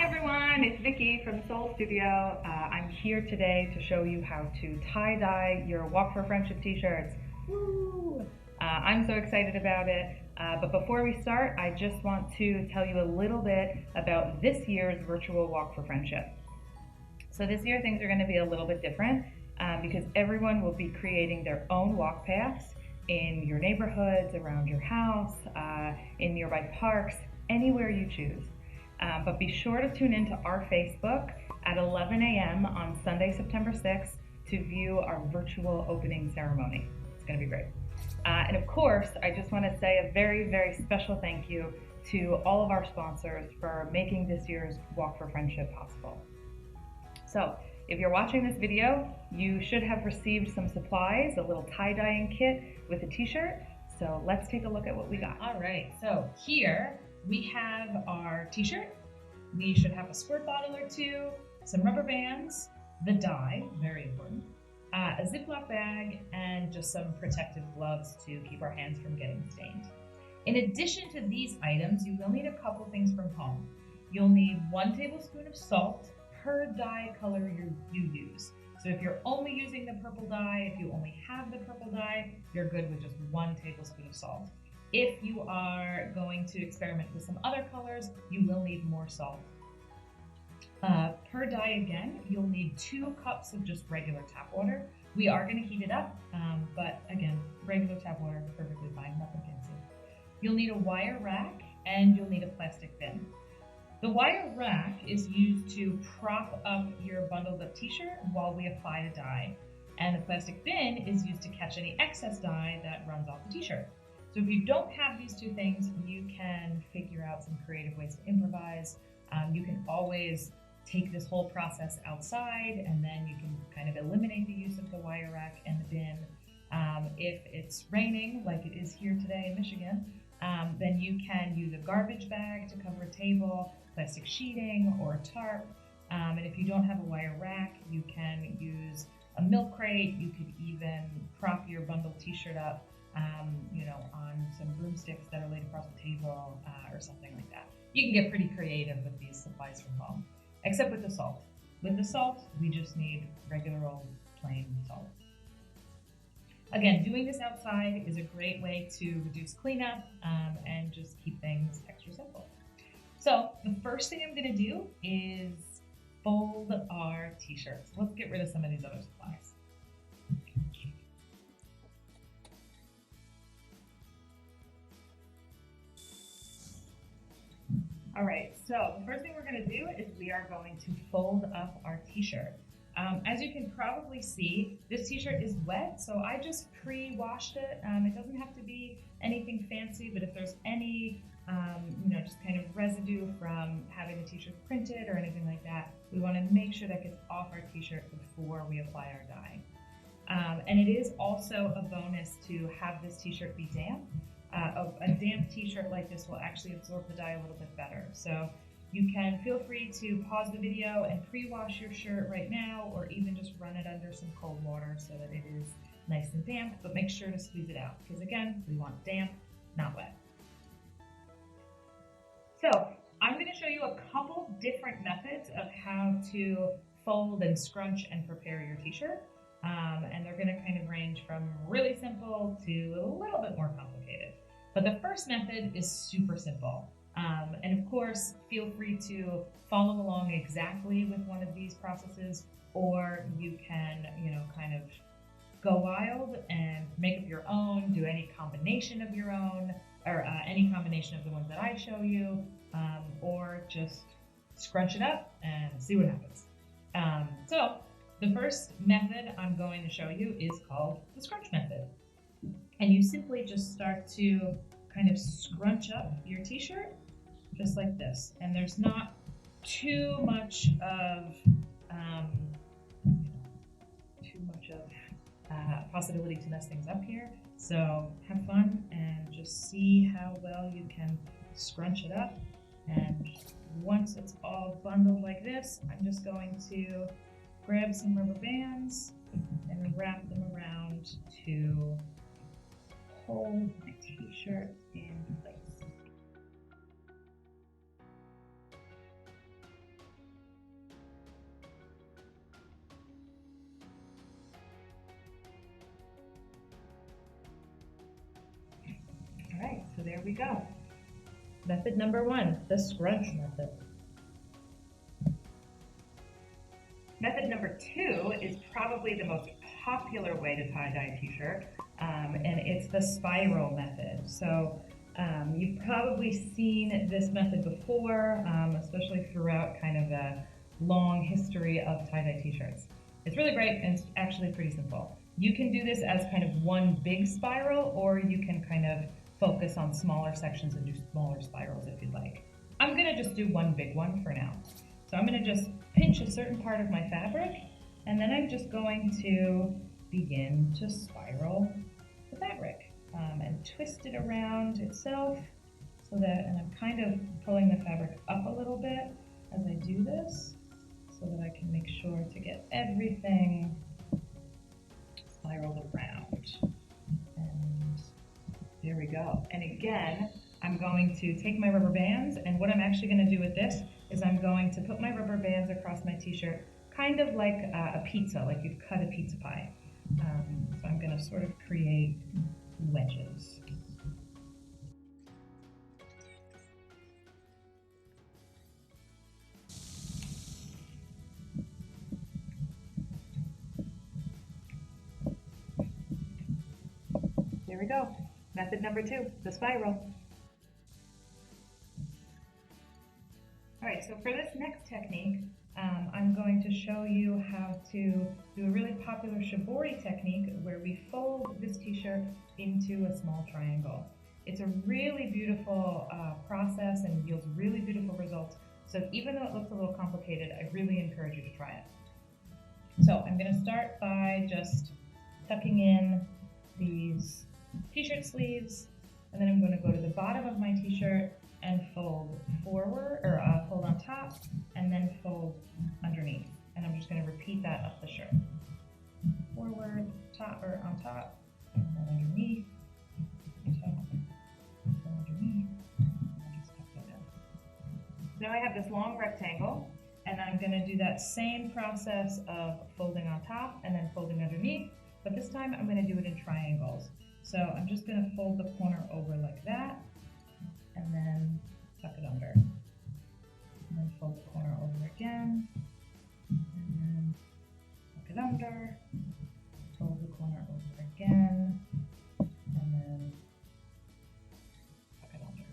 Hi everyone, it's Vicki from Soul Studio. I'm here today to show you how to tie-dye your Walk for Friendship t-shirts. Woo! I'm so excited about it. But before we start, I just want to tell you a little bit about this year's virtual Walk for Friendship. So this year things are going to be a little bit different because everyone will be creating their own walk paths in your neighborhoods, around your house, in nearby parks, anywhere you choose. But be sure to tune into our Facebook at 11 a.m. on Sunday, September 6th to view our virtual opening ceremony. It's going to be great. And of course, I just want to say a very, very special thank you to all of our sponsors for making this year's Walk for Friendship possible. So if you're watching this video, you should have received some supplies, a little tie-dyeing kit with a t-shirt. So let's take a look at what we got. All right, so here we have our t-shirt. We should have a squirt bottle or two, some rubber bands, the dye, very important, a Ziploc bag, and just some protective gloves to keep our hands from getting stained. In addition to these items, you will need a couple things from home. You'll need 1 tablespoon of salt per dye color you use. So if you're only using the purple dye, if you only have the purple dye, you're good with just 1 tablespoon of salt. If you are going to experiment with some other colors, you will need more salt. Per dye again, you'll need 2 cups of just regular tap water. We are going to heat it up, but again, regular tap water is perfectly fine, nothing fancy. You'll need a wire rack and you'll need a plastic bin. The wire rack is used to prop up your bundled up t-shirt while we apply the dye, and the plastic bin is used to catch any excess dye that runs off the t-shirt. So if you don't have these 2 things, you can figure out some creative ways to improvise. You can always take this whole process outside, and then you can kind of eliminate the use of the wire rack and the bin. If it's raining, like it is here today in Michigan, then you can use a garbage bag to cover a table, plastic sheeting, or a tarp. And if you don't have a wire rack, you can use a milk crate. You could even prop your bundled t-shirt up on some broomsticks that are laid across the table or something like that. You can get pretty creative with these supplies from home, except with the salt. With the salt, we just need regular old plain salt. Again, doing this outside is a great way to reduce cleanup and just keep things extra simple. So the first thing I'm going to do is fold our t-shirts. Let's get rid of some of these other supplies. All right, so the first thing we're going to do is we are going to fold up our t-shirt. As you can probably see, this t-shirt is wet, so I just pre-washed it. It doesn't have to be anything fancy, but if there's any, just kind of residue from having the t-shirt printed or anything like that, we want to make sure that gets off our t-shirt before we apply our dye. And it is also a bonus to have this t-shirt be damp. A damp t-shirt like this will actually absorb the dye a little bit better. So you can feel free to pause the video and pre-wash your shirt right now, or even just run it under some cold water so that it is nice and damp, but make sure to squeeze it out because again, we want damp, not wet. So I'm going to show you a couple different methods of how to fold and scrunch and prepare your t-shirt. And they're going to kind of range from really simple to a little bit more complicated. But the first method is super simple. And of course, feel free to follow along exactly with one of these processes, or you can, kind of go wild and make up your own, do any combination of your own, or any combination of the ones that I show you, or just scrunch it up and see what happens. So the first method I'm going to show you is called the scrunch method. And you simply just start to kind of scrunch up your t-shirt just like this. And there's not too much of possibility to mess things up here. So have fun and just see how well you can scrunch it up. And once it's all bundled like this, I'm just going to grab some rubber bands and wrap them around to hold my t-shirt in place. we go. Method number 1, the scrunch method. Method number 2 is probably the most popular way to tie-dye a t-shirt, and it's the spiral method. So you've probably seen this method before, especially throughout kind of the long history of tie-dye t-shirts. It's really great and it's actually pretty simple. You can do this as kind of one big spiral, or you can kind of focus on smaller sections and do smaller spirals if you'd like. I'm gonna just do one big one for now. So I'm gonna just pinch a certain part of my fabric, and then I'm just going to begin to spiral the fabric and twist it around itself so that, and I'm kind of pulling the fabric up a little bit as I do this so that I can make sure to get everything spiraled around. And there we go. And again, I'm going to take my rubber bands, and what I'm actually going to do with this is I'm going to put my rubber bands across my t-shirt, kind of like a pizza, like you'd cut a pizza pie. So I'm going to sort of create wedges. There we go. Method number 2, the spiral. All right, so for this next technique, I'm going to show you how to do a really popular shibori technique where we fold this t-shirt into a small triangle. It's a really beautiful process and yields really beautiful results. So even though it looks a little complicated, I really encourage you to try it. So I'm going to start by just tucking in these t-shirt sleeves, and then I'm going to go to the bottom of my t-shirt and fold forward, or fold on top, and then fold underneath. And I'm just going to repeat that up the shirt. Forward, top, or on top, and then underneath, top, and then underneath, and just tuck that in. Now I have this long rectangle, and I'm going to do that same process of folding on top and then folding underneath, but this time I'm going to do it in triangles. So I'm just going to fold the corner over like that, and then tuck it under. And then fold the corner over again, and then tuck it under, fold the corner over again, and then tuck it under.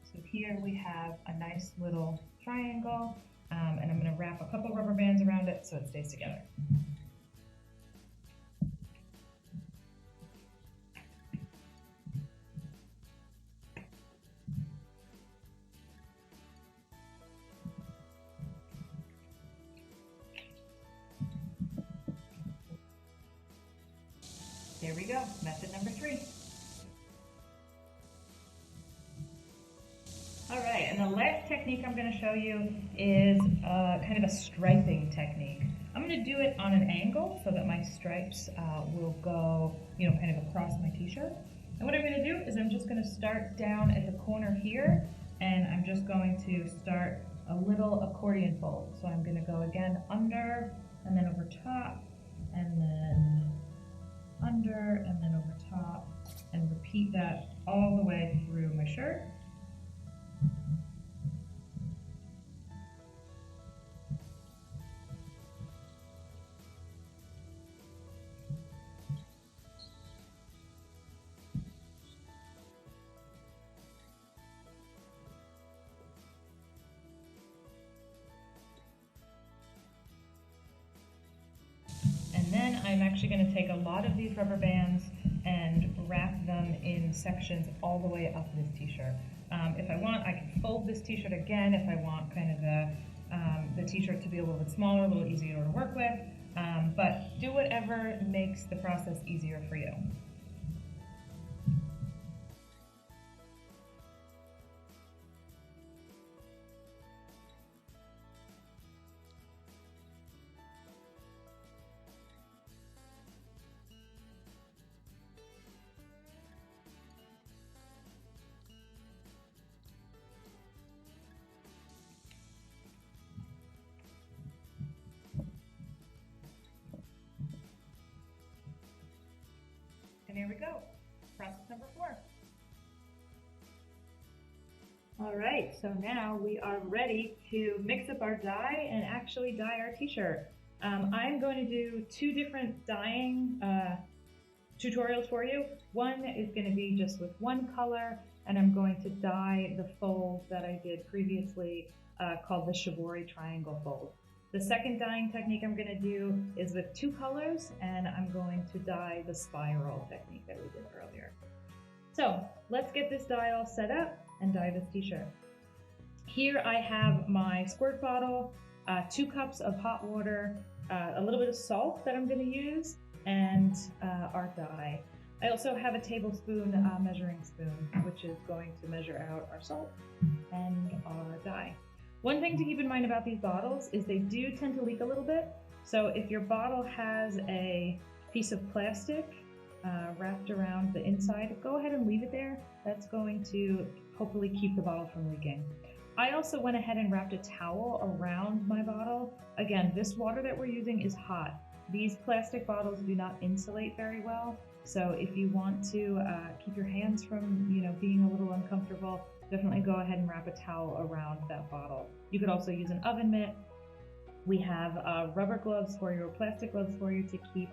So here we have a nice little triangle, and I'm going to wrap a couple rubber bands around it so it stays together. There we go, method number 3. All right, and the last technique I'm going to show you is kind of a striping technique. I'm going to do it on an angle so that my stripes will go, kind of across my t-shirt. And what I'm going to do is I'm just going to start down at the corner here, and I'm just going to start a little accordion fold. So I'm going to go again under, and then over top, and then under, and then over top, and repeat that all the way through my shirt. And then I'm actually going to take a lot of these rubber bands and wrap them in sections all the way up this t-shirt. If I want, I can fold this t-shirt again if I want kind of the t-shirt to be a little bit smaller, a little easier to work with. But do whatever makes the process easier for you. And there we go, process number 4. All right, so now we are ready to mix up our dye and actually dye our t-shirt. I'm going to do two different dyeing tutorials for you. One is going to be just with one color, and I'm going to dye the fold that I did previously called the Shibori triangle fold. The second dyeing technique I'm going to do is with two colors, and I'm going to dye the spiral technique that we did earlier. So let's get this dye all set up and dye this t-shirt. Here I have my squirt bottle, 2 cups of hot water, a little bit of salt that I'm going to use, and our dye. I also have a tablespoon measuring spoon, which is going to measure out our salt and our dye. One thing to keep in mind about these bottles is they do tend to leak a little bit. So if your bottle has a piece of plastic wrapped around the inside, go ahead and leave it there. That's going to hopefully keep the bottle from leaking. I also went ahead and wrapped a towel around my bottle. Again, this water that we're using is hot. These plastic bottles do not insulate very well. So if you want to keep your hands from, being a little uncomfortable, definitely go ahead and wrap a towel around that bottle. You could also use an oven mitt. We have rubber gloves for you or plastic gloves for you to keep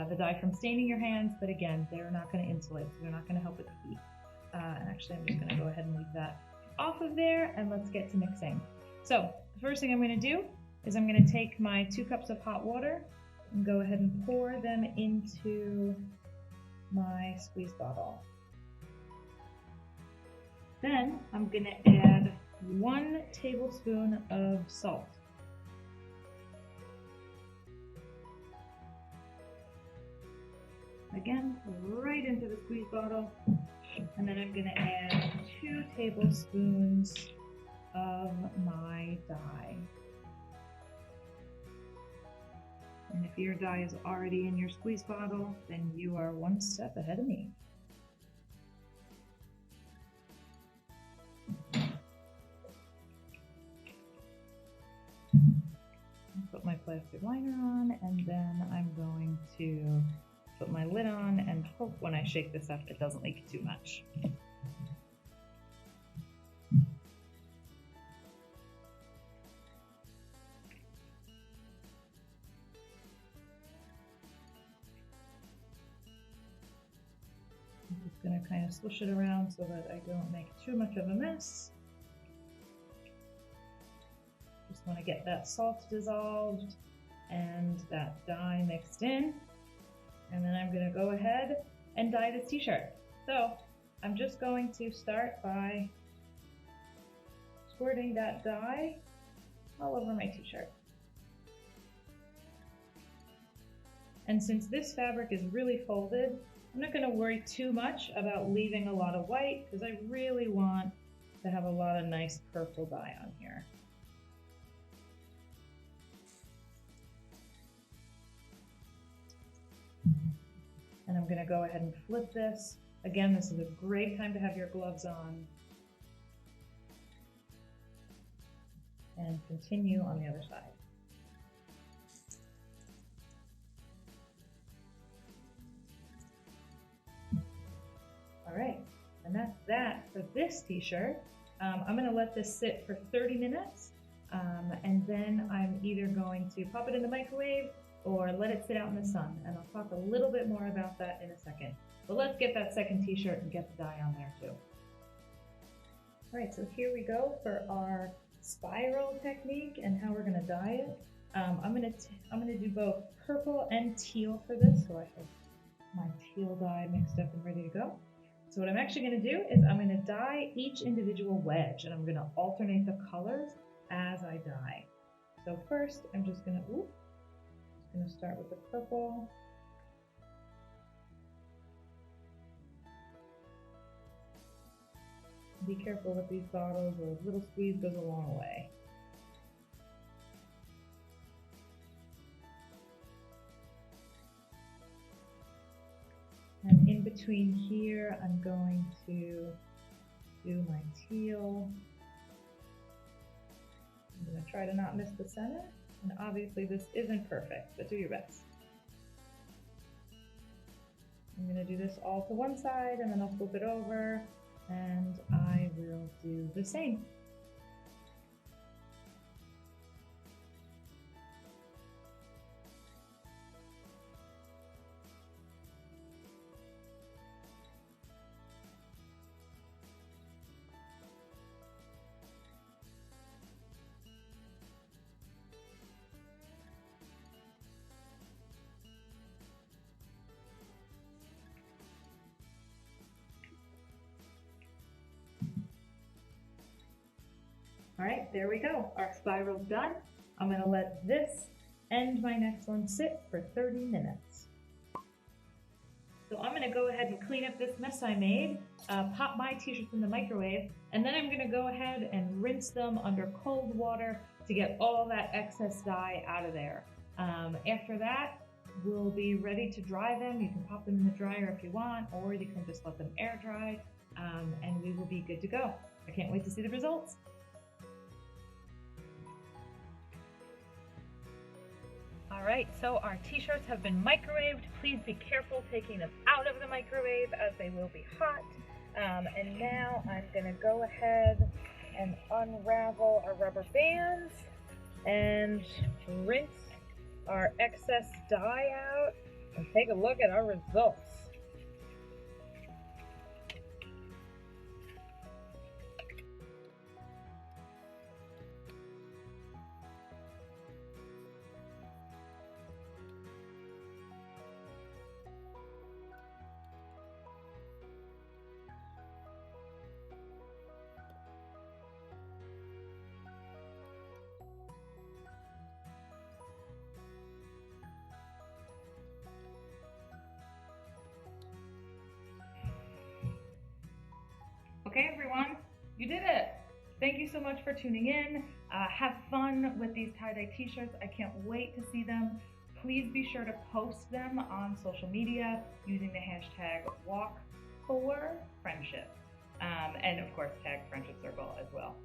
the dye from staining your hands, but again, they're not going to insulate, so they're not going to help with the heat. And actually, I'm just going to go ahead and leave that off of there, and let's get to mixing. So the first thing I'm going to do is I'm going to take my 2 cups of hot water and go ahead and pour them into my squeeze bottle. Then I'm going to add 1 tablespoon of salt. Again, right into the squeeze bottle. And then I'm going to add 2 tablespoons of my dye. And if your dye is already in your squeeze bottle, then you are 1 step ahead of me. Put my plastic liner on, and then I'm going to put my lid on and hope when I shake this up it doesn't leak too much. I'm just going to kind of swish it around so that I don't make too much of a mess. Just want to get that salt dissolved and that dye mixed in. And then I'm going to go ahead and dye this t-shirt. So I'm just going to start by squirting that dye all over my t-shirt. And since this fabric is really folded, I'm not going to worry too much about leaving a lot of white because I really want to have a lot of nice purple dye on here. And I'm going to go ahead and flip this. Again, this is a great time to have your gloves on. And continue on the other side. All right, and that's that for this t-shirt. I'm going to let this sit for 30 minutes, and then I'm either going to pop it in the microwave or let it sit out in the sun, and I'll talk a little bit more about that in a second. But let's get that second t-shirt and get the dye on there too. All right, so here we go for our spiral technique and how we're going to dye it. I'm going to do both purple and teal for this, so I have my teal dye mixed up and ready to go. So what I'm actually going to do is I'm going to dye each individual wedge, and I'm going to alternate the colors as I dye. So first, I'm just going to start with the purple. Be careful with these bottles, or a little squeeze goes a long way. And in between here, I'm going to do my teal. I'm going to try to not miss the center. And obviously this isn't perfect, but do your best. I'm going to do this all to one side, and then I'll flip it over, and I will do the the same. All right, there we go. Our spiral's done. I'm gonna let this and my next one sit for 30 minutes. So I'm gonna go ahead and clean up this mess I made, pop my t-shirts in the microwave, and then I'm gonna go ahead and rinse them under cold water to get all that excess dye out of there. After that, we'll be ready to dry them. You can pop them in the dryer if you want, or you can just let them air dry, and we will be good to go. I can't wait to see the results. All right, so our t-shirts have been microwaved. Please be careful taking them out of the microwave as they will be hot. And now I'm gonna go ahead and unravel our rubber bands and rinse our excess dye out and take a look at our results. Okay, everyone, you did it. Thank you so much for tuning in. Have fun with these tie-dye t-shirts. I can't wait to see them. Please be sure to post them on social media using the hashtag #WalkForFriendship. And of course, tag Friendship Circle as well.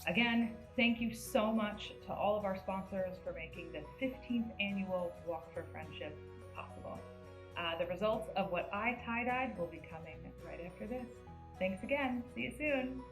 Again, thank you so much to all of our sponsors for making the 15th annual Walk for Friendship possible. The results of what I tie-dyed will be coming right after this. Thanks again. See you soon.